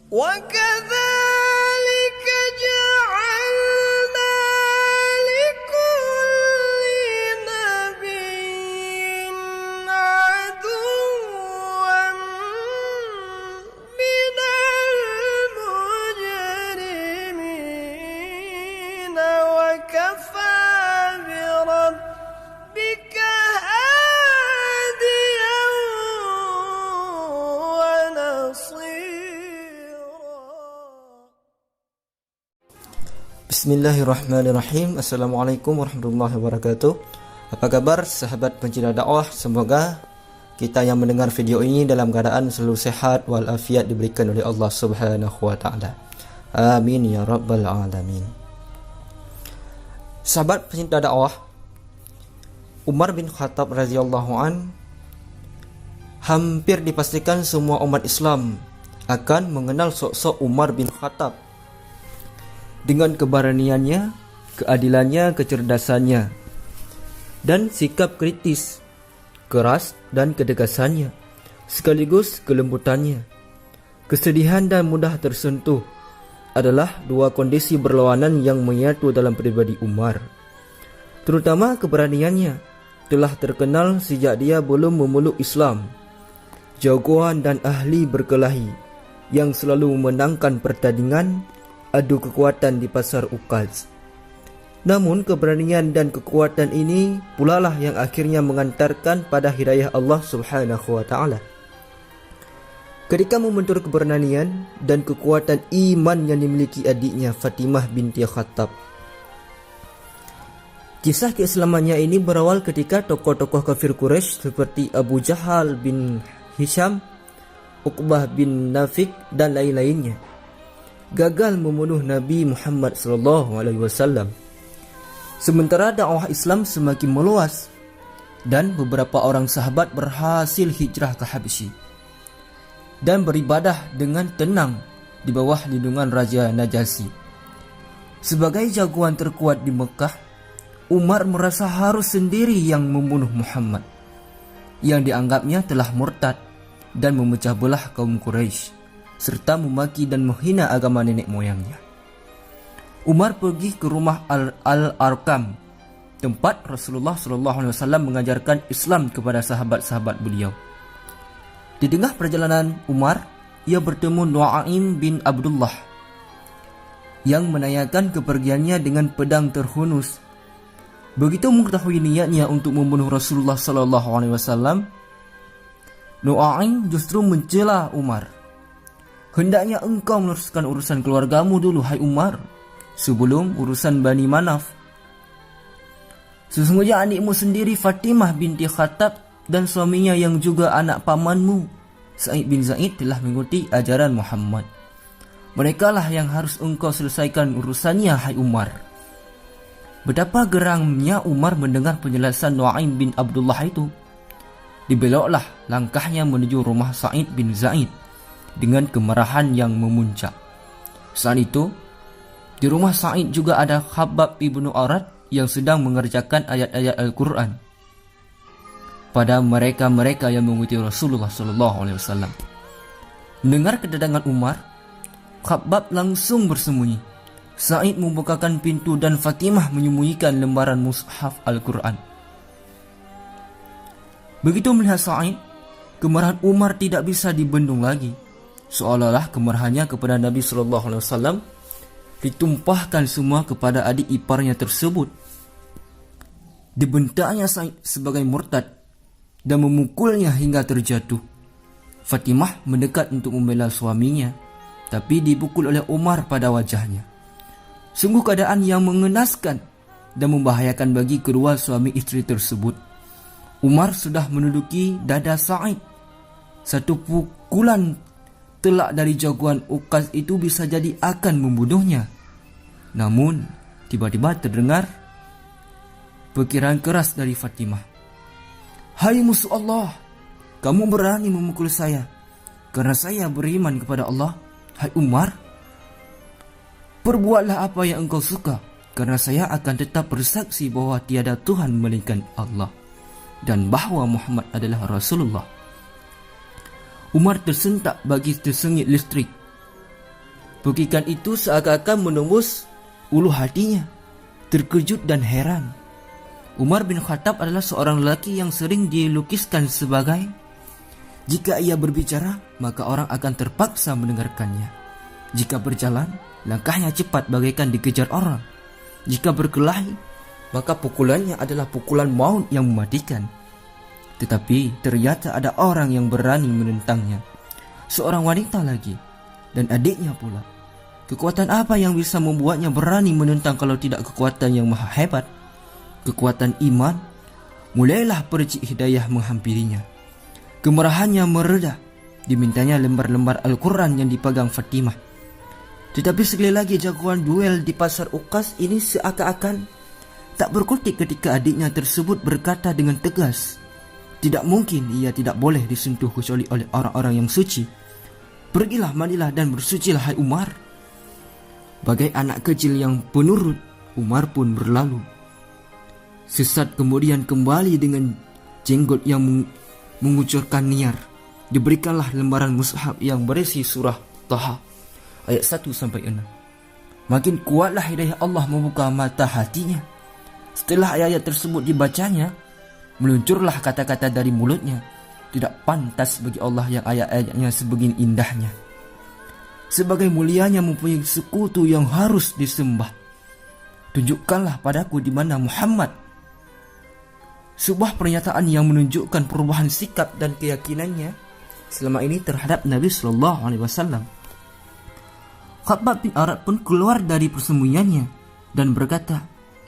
وكذلك جعلنا لكل نبي عدوا من المجرمين وكفى بربك هاديا ونصيرا. Bismillahirrahmanirrahim. Assalamualaikum warahmatullahi wabarakatuh. Apa kabar sahabat pencinta dakwah? Semoga kita yang mendengar video ini dalam keadaan selalu sehat walafiat diberikan oleh Allah Subhanahu wa taala. Amin ya rabbal alamin. Sahabat pencinta dakwah, Umar bin Khattab radhiyallahu an hampir dipastikan semua umat Islam akan mengenal sosok Umar bin Khattab dengan keberaniannya, keadilannya, kecerdasannya, dan sikap kritis, keras dan ketegasannya, sekaligus kelembutannya. Kesedihan dan mudah tersentuh adalah dua kondisi berlawanan yang menyatu dalam pribadi Umar. Terutama keberaniannya telah terkenal sejak dia belum memeluk Islam. Jagoan dan ahli berkelahi yang selalu memenangkan pertandingan adu kekuatan di pasar Uqaz. Namun keberanian dan kekuatan ini pula lah yang akhirnya mengantarkan pada hidayah Allah Subhanahu wa taala. Ketika membentur keberanian dan kekuatan iman yang dimiliki adiknya Fatimah binti Khattab. Kisah keislamannya ini berawal ketika tokoh-tokoh kafir Quraisy seperti Abu Jahal bin Hisham, Uqbah bin Nafiq dan lain-lainnya gagal membunuh Nabi Muhammad SAW. Sementara dakwah Islam semakin meluas dan beberapa orang sahabat berhasil hijrah ke Habsyi dan beribadah dengan tenang di bawah lindungan Raja Najasyi. Sebagai jagoan terkuat di Mekah, Umar merasa harus sendiri yang membunuh Muhammad yang dianggapnya telah murtad dan memecah belah kaum Quraisy serta memaki dan menghina agama nenek moyangnya. Umar pergi ke rumah Al-Arqam, tempat Rasulullah SAW mengajarkan Islam kepada sahabat-sahabat beliau. Di tengah perjalanan Umar, ia bertemu Nu'aim bin Abdullah yang menanyakan kepergiannya dengan pedang terhunus. Begitu mengetahui niatnya untuk membunuh Rasulullah SAW, Nu'aim justru mencela Umar. Hendaknya engkau meneruskan urusan keluargamu dulu, hai Umar, sebelum urusan Bani Manaf. Sesungguhnya adikmu sendiri Fatimah binti Khattab dan suaminya yang juga anak pamanmu Sa'id bin Zaid telah mengikuti ajaran Muhammad. Mereka lah yang harus engkau selesaikan urusannya, hai Umar. Betapa geramnya Umar mendengar penjelasan Nu'aim bin Abdullah itu. Dibeloklah langkahnya menuju rumah Sa'id bin Zaid dengan kemarahan yang memuncak. Saat itu, di rumah Sa'id juga ada Khabbab ibnu Arad yang sedang mengerjakan ayat-ayat Al-Quran pada mereka-mereka yang mengikuti Rasulullah SAW. Mendengar kedatangan Umar, Khabbab langsung bersembunyi. Sa'id membukakan pintu dan Fatimah menyembunyikan lembaran mushaf Al-Quran. Begitu melihat Sa'id, kemarahan Umar tidak bisa dibendung lagi. Seolah-olah kemarahannya kepada Nabi SAW ditumpahkan semua kepada adik iparnya tersebut. Dibentaknya Sa'id sebagai murtad dan memukulnya hingga terjatuh. Fatimah mendekat untuk membela suaminya, tapi dipukul oleh Umar pada wajahnya. Sungguh keadaan yang mengenaskan dan membahayakan bagi kedua suami istri tersebut. Umar sudah menduduki dada Sa'id. Satu pukulan telak dari jagoan Uqaz itu bisa jadi akan membunuhnya. Namun tiba-tiba terdengar perkiraan keras dari Fatimah. Hai musuh Allah, kamu berani memukul saya karena saya beriman kepada Allah. Hai Umar, perbuatlah apa yang engkau suka, karena saya akan tetap bersaksi bahwa tiada Tuhan melainkan Allah dan bahwa Muhammad adalah Rasulullah. Umar tersentak bagi tersengit listrik. Pukikan itu seakan-akan menembus ulu hatinya, terkejut dan heran. Umar bin Khattab adalah seorang lelaki yang sering dilukiskan sebagai, jika ia berbicara, maka orang akan terpaksa mendengarkannya. Jika berjalan, langkahnya cepat bagaikan dikejar orang. Jika berkelahi, maka pukulannya adalah pukulan maut yang mematikan. Tetapi ternyata ada orang yang berani menentangnya. Seorang wanita lagi, dan adiknya pula. Kekuatan apa yang bisa membuatnya berani menentang kalau tidak kekuatan yang maha hebat? Kekuatan iman. Mulailah percik hidayah menghampirinya. Kemarahannya mereda. Dimintanya lembar-lembar Al-Quran yang dipegang Fatimah. Tetapi sekali lagi jagoan duel di pasar Uqas ini seakan-akan tak berkutik ketika adiknya tersebut berkata dengan tegas, tidak mungkin ia tidak boleh disentuh kecuali oleh orang-orang yang suci. Pergilah, mandilah dan bersucilah hai Umar. Bagai anak kecil yang penurut, Umar pun berlalu. Sesat kemudian kembali dengan jenggot yang mengucurkan niar. Diberikanlah lembaran mushaf yang berisi surah Taha ayat 1-6. Makin kuatlah hidayah Allah membuka mata hatinya. Setelah ayat-ayat tersebut dibacanya, meluncurlah kata-kata dari mulutnya. Tidak pantas bagi Allah yang ayat-ayatnya sebegini indahnya. Sebagai mulianya mempunyai sekutu yang harus disembah. Tunjukkanlah padaku di mana Muhammad. Sebuah pernyataan yang menunjukkan perubahan sikap dan keyakinannya selama ini terhadap Nabi Sallallahu Alaihi Wasallam. Khabbab bin Arat pun keluar dari persembunyiannya dan berkata,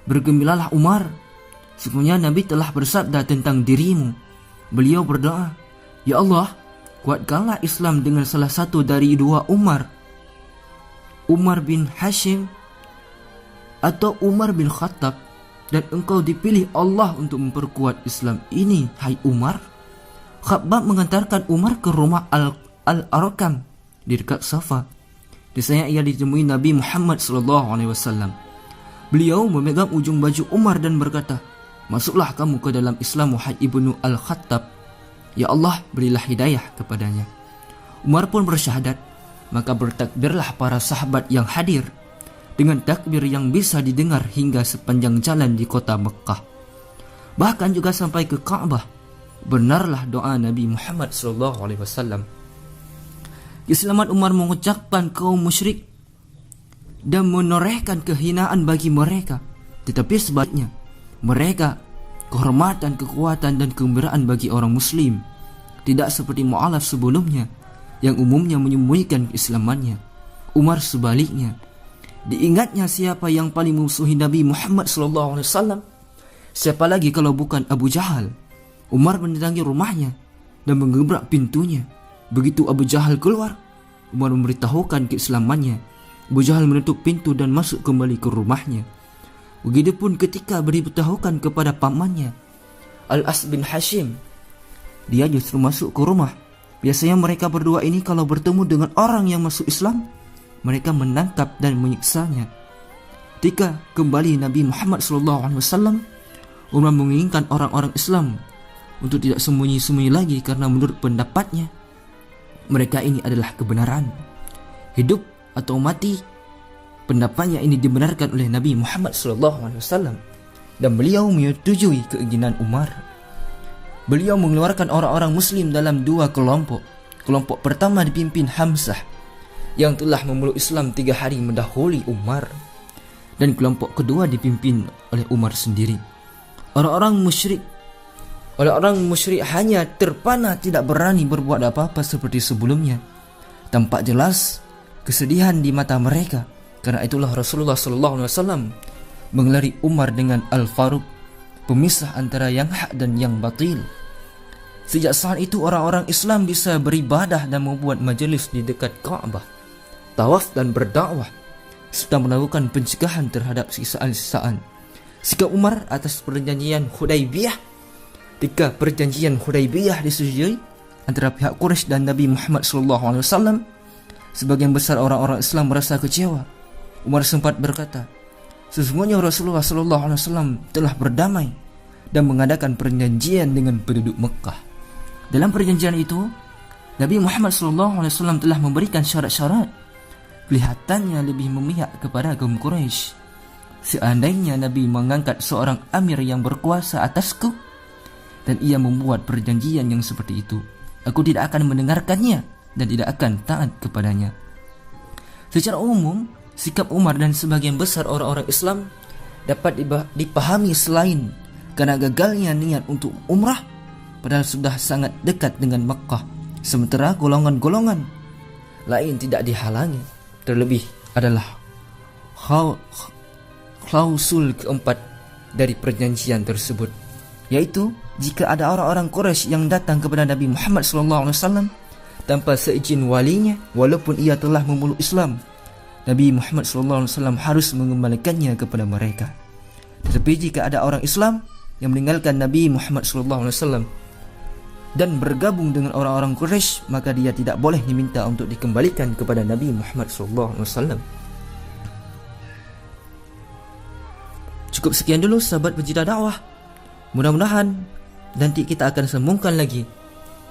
bergembiralah Umar, sesungguhnya Nabi telah bersabda tentang dirimu. Beliau berdoa, ya Allah, kuatkanlah Islam dengan salah satu dari dua Umar, Umar bin Hashim atau Umar bin Khattab, dan engkau dipilih Allah untuk memperkuat Islam ini, hai Umar. Khabbab mengantarkan Umar ke rumah Al-Arqam di dekat Safa. Di sana ia ditemui Nabi Muhammad SAW. Beliau memegang ujung baju Umar dan berkata, masuklah kamu ke dalam Islam, wahai ibnu Al-Khattab. Ya Allah, berilah hidayah kepadanya. Umar pun bersyahadat. Maka bertakbirlah para sahabat yang hadir dengan takbir yang bisa didengar hingga sepanjang jalan di kota Mekah. Bahkan juga sampai ke Ka'bah. Benarlah doa Nabi Muhammad SAW. Keislaman Umar mengucapkan kaum musyrik dan menorehkan kehinaan bagi mereka. Tetapi sebaliknya, mereka kehormatan, kekuatan dan kegembiraan bagi orang muslim. Tidak seperti Mu'alaf sebelumnya yang umumnya menyembunyikan keislamannya. Umar sebaliknya, diingatnya siapa yang paling memusuhi Nabi Muhammad SAW. Siapa lagi kalau bukan Abu Jahal. Umar mendatangi rumahnya dan menggebrak pintunya. Begitu Abu Jahal keluar, Umar memberitahukan keislamannya. Abu Jahal menutup pintu dan masuk kembali ke rumahnya. Begitupun ketika diberitahukan kepada pamannya Al-As bin Hashim, dia justru masuk ke rumah. Biasanya mereka berdua ini kalau bertemu dengan orang yang masuk Islam, mereka menangkap dan menyiksanya. Ketika kembali Nabi Muhammad SAW, Umar menginginkan orang-orang Islam untuk tidak sembunyi-sembunyi lagi, karena menurut pendapatnya mereka ini adalah kebenaran. Hidup atau mati, pendapatnya ini dibenarkan oleh Nabi Muhammad SAW, dan beliau menyetujui keinginan Umar. Beliau mengeluarkan orang-orang muslim dalam dua kelompok. Kelompok pertama dipimpin Hamzah yang telah memeluk Islam 3 hari mendahului Umar, dan kelompok kedua dipimpin oleh Umar sendiri. Orang-orang musyrik hanya terpana, tidak berani berbuat apa-apa seperti sebelumnya. Tampak jelas kesedihan di mata mereka. Karena itulah Rasulullah SAW menggelari Umar dengan Al-Faruq, pemisah antara yang hak dan yang batil. Sejak saat itu orang-orang Islam bisa beribadah dan membuat majelis di dekat Ka'bah, tawaf dan berdakwah, serta melakukan pencegahan terhadap siksaan-siksaan. Sikap Umar atas perjanjian Hudaybiyah. Ketika perjanjian Hudaybiyah disetujui antara pihak Quraisy dan Nabi Muhammad SAW, sebagian besar orang-orang Islam merasa kecewa. Umar sempat berkata, sesungguhnya Rasulullah SAW telah berdamai dan mengadakan perjanjian dengan penduduk Mekah. Dalam perjanjian itu, Nabi Muhammad SAW telah memberikan syarat-syarat. kelihatannya lebih memihak kepada kaum Quraisy. Seandainya Nabi mengangkat seorang amir yang berkuasa atasku dan ia membuat perjanjian yang seperti itu, aku tidak akan mendengarkannya dan tidak akan taat kepadanya. Secara umum, sikap Umar dan sebagian besar orang-orang Islam dapat dipahami selain karena gagalnya niat untuk umrah padahal sudah sangat dekat dengan Makkah, sementara golongan-golongan lain tidak dihalangi. Terlebih adalah klausul keempat dari perjanjian tersebut, yaitu jika ada orang-orang Quraisy yang datang kepada Nabi Muhammad SAW tanpa seizin walinya, walaupun ia telah memeluk Islam, Nabi Muhammad SAW harus mengembalikannya kepada mereka. Tetapi jika ada orang Islam yang meninggalkan Nabi Muhammad SAW dan bergabung dengan orang-orang Quraisy, maka dia tidak boleh diminta untuk dikembalikan kepada Nabi Muhammad SAW. Cukup sekian dulu sahabat pencinta dakwah. Mudah-mudahan nanti kita akan sambungkan lagi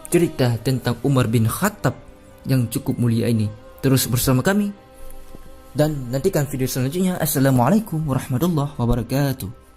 cerita tentang Umar bin Khattab yang cukup mulia ini. Terus bersama kami dan nantikan video selanjutnya. Assalamualaikum warahmatullahi wabarakatuh.